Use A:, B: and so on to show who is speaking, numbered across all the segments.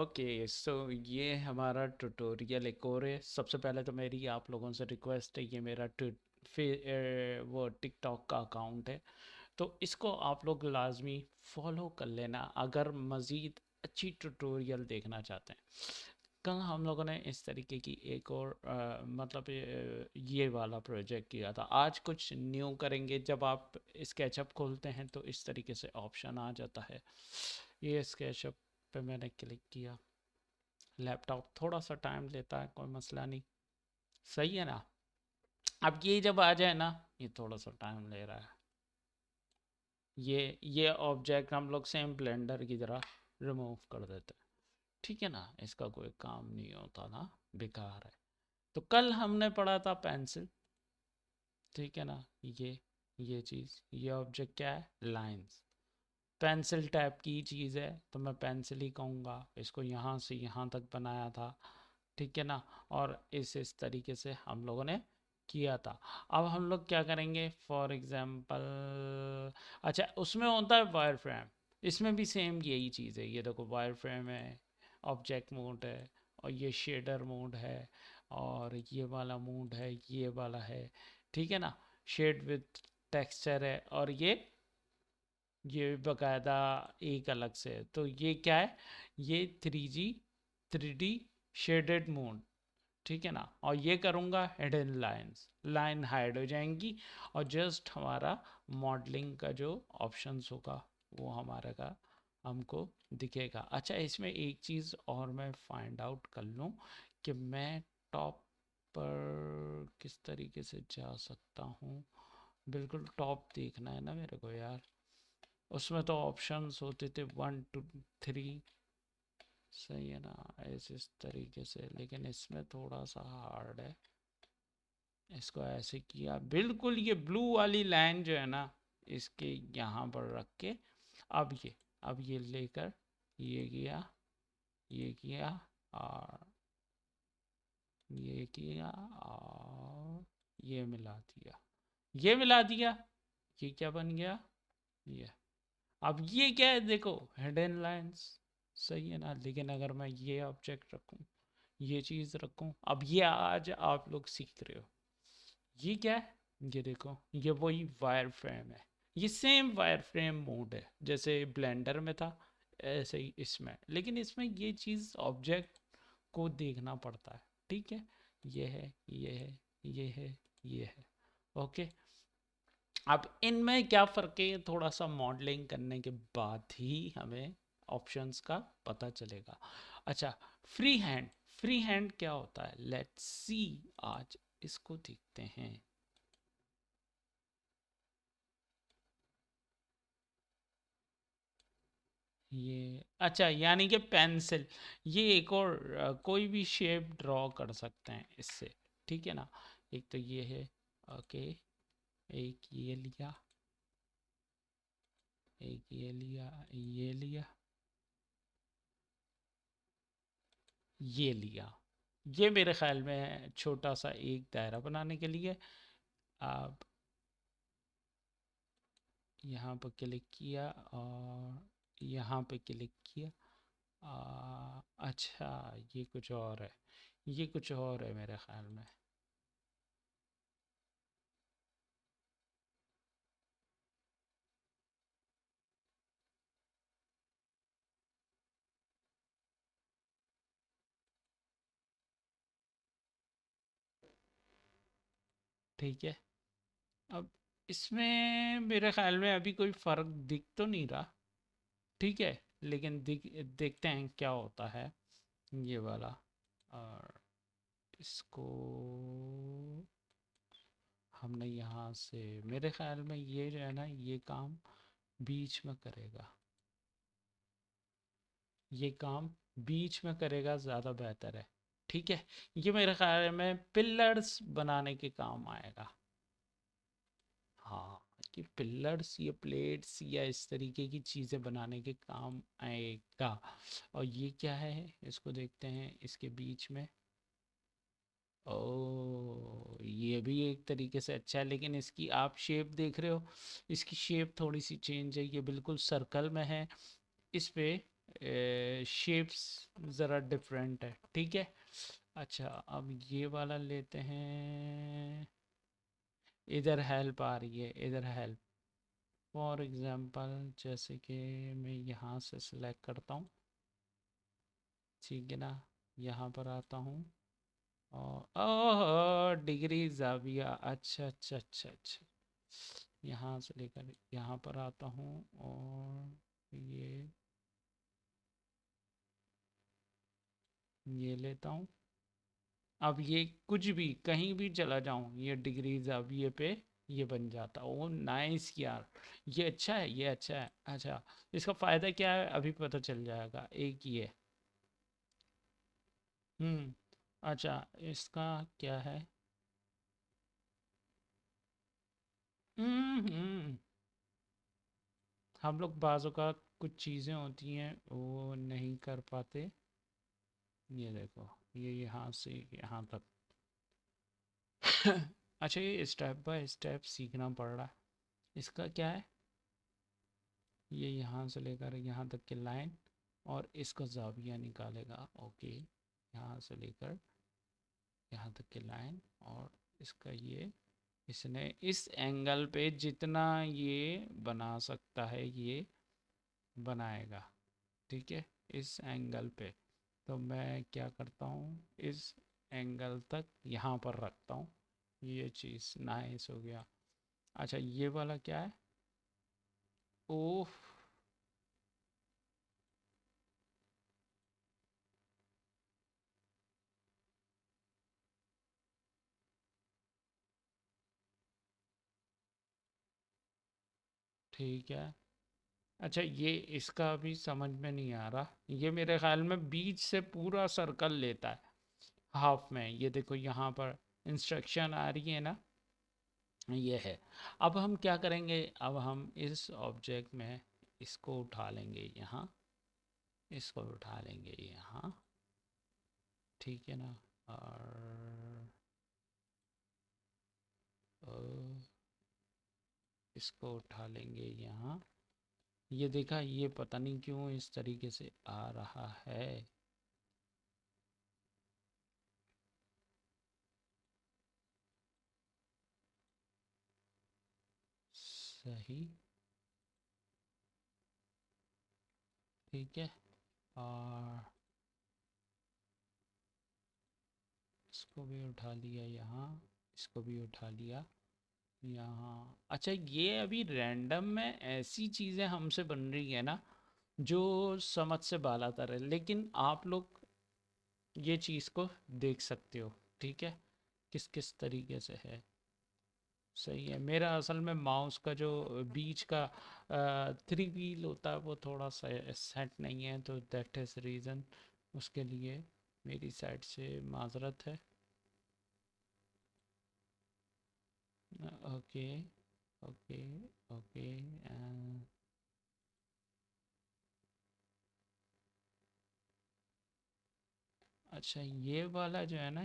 A: Okay, सो ये हमारा tutorial एक और है। सबसे पहले तो मेरी आप लोगों से रिक्वेस्ट है, ये मेरा वो टिकटॉक का अकाउंट है, तो इसको आप लोग लाजमी फॉलो कर लेना अगर मज़ीद अच्छी ट्यूटोरियल देखना चाहते हैं। कल हम लोगों ने इस तरीके की एक और मतलब ये वाला प्रोजेक्ट किया था। आज कुछ न्यू करेंगे। जब आप स्केचअप खोलते हैं तो इस तरीके से ऑप्शन आ जाता है। ये स्केचअप पे मैंने क्लिक किया। लैपटॉप थोड़ा सा टाइम लेता है, कोई मसला नहीं, सही है ना। अब ये जब आ जाए ना, ये थोड़ा सा टाइम ले रहा है। ये ऑब्जेक्ट हम लोग सेम ब्लेंडर की तरह रिमूव कर देते हैं, ठीक है ना। इसका कोई काम नहीं होता ना, बेकार है। तो कल हमने पढ़ा था पेंसिल, ठीक है ना। ये चीज़, ये ऑब्जेक्ट क्या है, लाइंस। पेंसिल टाइप की चीज़ है तो मैं पेंसिल ही कहूँगा। इसको यहाँ से यहाँ तक बनाया था, ठीक है ना। और इस तरीके से हम लोगों ने किया था। अब हम लोग क्या करेंगे, फॉर एग्जांपल, अच्छा उसमें होता है वायर फ्रेम। इसमें भी सेम यही चीज़ है। ये देखो वायर फ्रेम है, ऑब्जेक्ट मोड है, और ये शेडर मोड है, और ये वाला मोड है, ये वाला है, ठीक है ना। शेड विथ टेक्सचर है, और ये बकायदा एक अलग से है। तो ये क्या है, ये 3D शेडेड मोड, ठीक है ना। और ये करूँगा हिडन लाइंस, लाइन हाइड हो जाएंगी, और जस्ट हमारा मॉडलिंग का जो ऑप्शंस होगा वो हमारे का हमको दिखेगा। अच्छा, इसमें एक चीज़ और मैं फाइंड आउट कर लूँ कि मैं टॉप पर किस तरीके से जा सकता हूँ। बिल्कुल टॉप देखना है ना मेरे को यार। उसमें तो ऑप्शंस होते थे 1 2 3, सही है ना, इस तरीके से। लेकिन इसमें थोड़ा सा हार्ड है। इसको ऐसे किया, बिल्कुल ये ब्लू वाली लाइन जो है ना, इसके यहाँ पर रख के अब ये लेकर ये किया, ये किया, और ये किया, और ये मिला दिया, ये मिला दिया। ये क्या बन गया, ये। अब ये क्या है, देखो हिडन लाइंस, सही है ना। लेकिन अगर मैं ये ऑब्जेक्ट रखूं, ये चीज़ रखूं, अब ये आज आप लोग सीख रहे हो। ये क्या है, ये देखो, ये वही वायर फ्रेम है। ये सेम वायर फ्रेम मोड है जैसे ब्लेंडर में था, ऐसे ही इसमें। लेकिन इसमें ये चीज़ ऑब्जेक्ट को देखना पड़ता है, ठीक है। ये है, ये है, ये है, ये है, ओके। अब इनमें क्या फ़र्क है, थोड़ा सा मॉडलिंग करने के बाद ही हमें ऑप्शंस का पता चलेगा। अच्छा, फ्री हैंड, फ्री हैंड क्या होता है, लेट्स सी, आज इसको देखते हैं। ये अच्छा, यानी कि पेंसिल, ये एक और कोई भी शेप ड्रॉ कर सकते हैं इससे, ठीक है ना। एक तो ये है, ओके, एक ये लिया, एक ये लिया, ये लिया, ये लिया। ये मेरे ख्याल में छोटा सा एक दायरा बनाने के लिए। अब यहाँ पर क्लिक किया, और यहाँ पे क्लिक किया। अच्छा, ये कुछ और है, ये कुछ और है मेरे ख्याल में। ठीक है, अब इसमें मेरे ख्याल में अभी कोई फ़र्क दिख तो नहीं रहा, ठीक है। लेकिन देखते हैं क्या होता है, ये वाला। और इसको हमने यहाँ से, मेरे ख्याल में ये जो है ना, ये काम बीच में करेगा, ये काम बीच में करेगा, ज़्यादा बेहतर है, ठीक है। ये मेरे ख्याल में पिलर्स बनाने के काम आएगा। हाँ, कि पिलर्स, ये प्लेट्स या इस तरीके की चीज़ें बनाने के काम आएगा। और ये क्या है, इसको देखते हैं इसके बीच में। ओ, ये भी एक तरीके से अच्छा है, लेकिन इसकी आप शेप देख रहे हो, इसकी शेप थोड़ी सी चेंज है। ये बिल्कुल सर्कल में है, इस पे शेप्स ज़रा डिफरेंट है, ठीक है। अच्छा, अब ये वाला लेते हैं। इधर हेल्प आ रही है, इधर हेल्प। फॉर एग्ज़ाम्पल जैसे कि मैं यहाँ से सिलेक्ट करता हूँ, ठीक है ना, यहाँ पर आता हूँ और ओह डिग्री ज़ाविया, अच्छा अच्छा अच्छा अच्छा, यहाँ से लेकर यहाँ पर आता हूँ और ये लेता हूँ। अब ये कुछ भी कहीं भी चला जाऊँ, ये डिग्रीज अब ये पे ये बन जाता। ओ नाइस यार, ये अच्छा है, ये अच्छा है। अच्छा, इसका फ़ायदा क्या है अभी पता चल जाएगा। एक ये हम्म अच्छा, इसका क्या है। हम्म हम लोग बाज़ों का कुछ चीज़ें होती हैं वो नहीं कर पाते। ये देखो, ये यहाँ से यहाँ तक अच्छा, ये स्टेप बाय स्टेप सीखना पड़ रहा है। इसका क्या है, ये यहाँ से लेकर यहाँ तक की लाइन और इसका ज़ाविया निकालेगा। ओके, यहाँ से लेकर यहाँ तक की लाइन और इसका ये, इसने इस एंगल पे जितना ये बना सकता है ये बनाएगा, ठीक है, इस एंगल पे। तो मैं क्या करता हूँ, इस एंगल तक यहाँ पर रखता हूँ। ये चीज़ नाइस हो गया। अच्छा, ये वाला क्या है। ओह, ठीक है। अच्छा, ये इसका भी समझ में नहीं आ रहा। ये मेरे ख्याल में बीच से पूरा सर्कल लेता है हाफ में। ये देखो यहाँ पर इंस्ट्रक्शन आ रही है ना, ये है। अब हम क्या करेंगे, अब हम इस ऑब्जेक्ट में इसको उठा लेंगे यहाँ, इसको उठा लेंगे यहाँ, ठीक है ना। और इसको उठा लेंगे यहाँ। ये देखा, ये पता नहीं क्यों इस तरीके से आ रहा है। सही, ठीक है। और इसको भी उठा लिया यहाँ, इसको भी उठा लिया यहाँ। अच्छा, ये अभी रैंडम में ऐसी चीज़ें हमसे बन रही है ना जो समझ से बालातर है, लेकिन आप लोग ये चीज़ को देख सकते हो, ठीक है, किस किस तरीके से है। सही है। मेरा असल में माउस का जो बीच का थ्री व्हील होता है वो थोड़ा सा सेट नहीं है, तो दैट इज़ रीज़न। उसके लिए मेरी साइड से माजरत है। Okay okay okay. अच्छा, ये वाला जो है ना,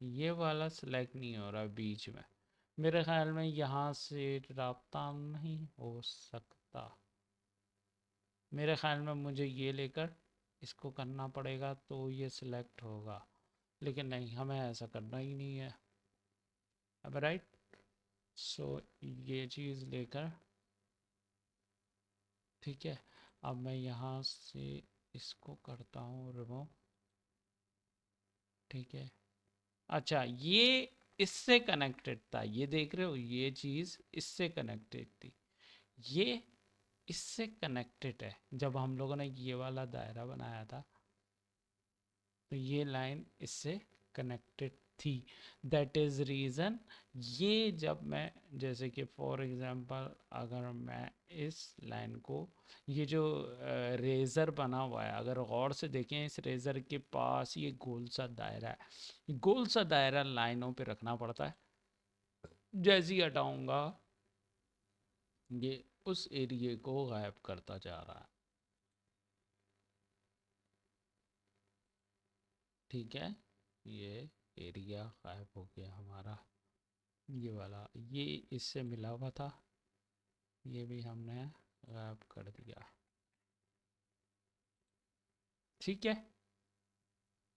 A: ये वाला सिलेक्ट नहीं हो रहा बीच में। मेरे ख्याल में यहाँ से राब्ता नहीं हो सकता। मेरे ख्याल में मुझे ये लेकर इसको करना पड़ेगा तो ये सिलेक्ट होगा, लेकिन नहीं, हमें ऐसा करना ही नहीं है। अब राइट, सो ये चीज़ लेकर, ठीक है। अब मैं यहाँ से इसको करता हूँ रिमूव, ठीक है। अच्छा, ये इससे कनेक्टेड था, ये देख रहे हो, ये चीज़ इससे कनेक्टेड थी, ये इससे कनेक्टेड है। जब हम लोगों ने ये वाला दायरा बनाया था तो ये लाइन इससे कनेक्टेड थी। That is reason. ये जब मैं, जैसे कि फॉर एग्ज़ाम्पल अगर मैं इस लाइन को, ये जो रेज़र बना हुआ है, अगर गौर से देखें इस रेज़र के पास ये गोल सा दायरा है, गोल सा दायरा लाइनों पे रखना पड़ता है। जैसे ही हटाऊंगा ये उस एरिए को गायब करता जा रहा है, ठीक है। ये एरिया गायब हो गया हमारा। ये वाला, ये इससे मिला हुआ था, ये भी हमने गायब कर दिया। ठीक है,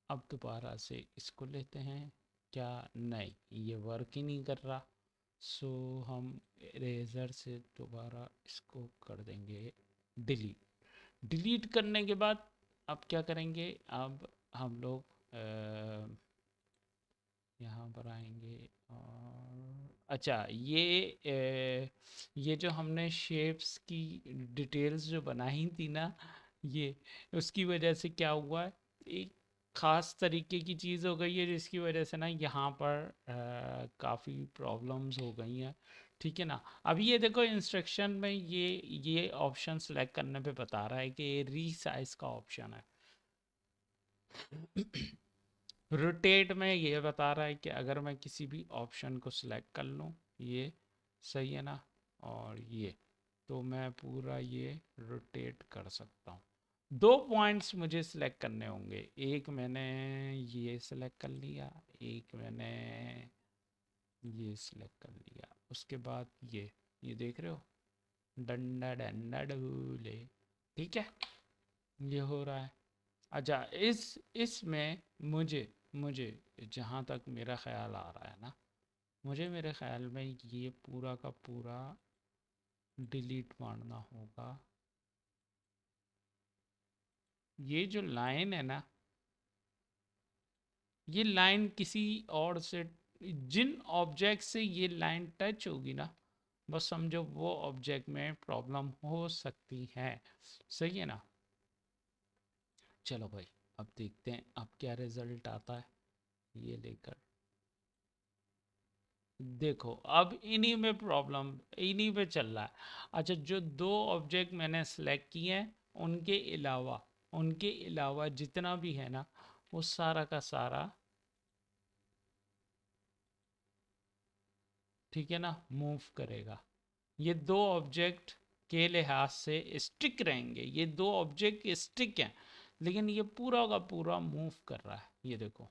A: अब दोबारा से इसको लेते हैं। क्या? नहीं, ये वर्क ही नहीं कर रहा। सो हम इरेजर से दोबारा इसको कर देंगे डिलीट। डिलीट करने के बाद अब क्या करेंगे? अब हम लोग यहाँ पर आएंगे और अच्छा, ये जो हमने शेप्स की डिटेल्स जो बनाई थी ना, ये उसकी वजह से क्या हुआ है, एक ख़ास तरीके की चीज़ हो गई है जिसकी वजह से ना यहाँ पर काफ़ी प्रॉब्लम्स हो गई हैं। ठीक है ना? अब ये देखो इंस्ट्रक्शन में ये ऑप्शन सेलेक्ट करने पे बता रहा है कि ये रीसाइज का ऑप्शन है। रोटेट में ये बता रहा है कि अगर मैं किसी भी ऑप्शन को सिलेक्ट कर लूँ, ये सही है ना, और ये तो मैं पूरा ये रोटेट कर सकता हूँ। दो पॉइंट्स मुझे सिलेक्ट करने होंगे, एक मैंने ये सिलेक्ट कर लिया, एक मैंने ये सिलेक्ट कर लिया, उसके बाद ये देख रहे हो, डंडा डंडा डूले। ठीक है, ये हो रहा है। अच्छा, इसमें मुझे मुझे जहाँ तक मेरा ख्याल आ रहा है ना, मुझे मेरे ख्याल में ये पूरा का पूरा डिलीट मारना होगा। ये जो लाइन है ना, ये लाइन किसी और से, जिन ऑब्जेक्ट से ये लाइन टच होगी ना, बस समझो वो ऑब्जेक्ट में प्रॉब्लम हो सकती है। सही है ना? चलो भाई, अब देखते हैं अब क्या रिजल्ट आता है ये लेकर। देखो अब इन्हीं में प्रॉब्लम, इन्हीं पे चल रहा है। अच्छा, जो दो ऑब्जेक्ट मैंने सेलेक्ट किए हैं, उनके अलावा जितना भी है ना, वो सारा का सारा, ठीक है ना, मूव करेगा। ये दो ऑब्जेक्ट के लिहाज से स्टिक रहेंगे, ये दो ऑब्जेक्ट स्टिक हैं, लेकिन ये पूरा का पूरा मूव कर रहा है। ये देखो,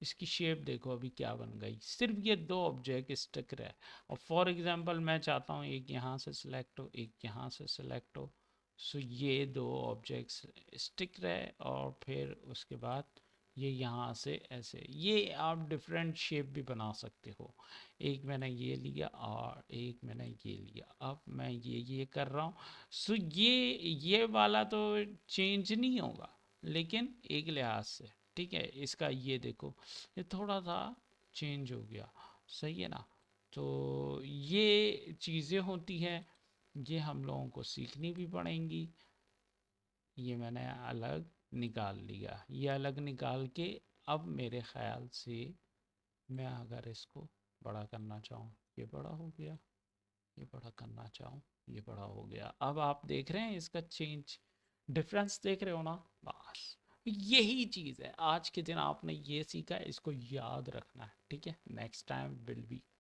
A: इसकी शेप देखो अभी क्या बन गई, सिर्फ ये दो ऑब्जेक्ट स्टिक रहे। और फॉर एग्जांपल मैं चाहता हूँ एक यहाँ से सिलेक्ट हो, एक यहाँ से सिलेक्ट हो। सो ये दो ऑब्जेक्ट्स स्टिक रहे, और फिर उसके बाद ये यहाँ से ऐसे, ये आप डिफरेंट शेप भी बना सकते हो। एक मैंने ये लिया और एक मैंने ये लिया, अब मैं ये कर रहा हूँ। सो ये वाला तो चेंज नहीं होगा, लेकिन एक लिहाज से, ठीक है, इसका ये देखो, ये थोड़ा सा चेंज हो गया। सही है ना? तो ये चीज़ें होती हैं, ये हम लोगों को सीखनी भी पड़ेंगी। ये मैंने अलग निकाल लिया, ये अलग निकाल के अब मेरे ख्याल से मैं अगर इसको बड़ा करना चाहूँ, ये बड़ा हो गया, ये बड़ा करना चाहूँ, ये बड़ा हो गया। अब आप देख रहे हैं इसका चेंज, डिफरेंस देख रहे हो ना? बस यही चीज़ है, आज के दिन आपने ये सीखा, इसको याद रखना है। ठीक है, नेक्स्ट टाइम विल बी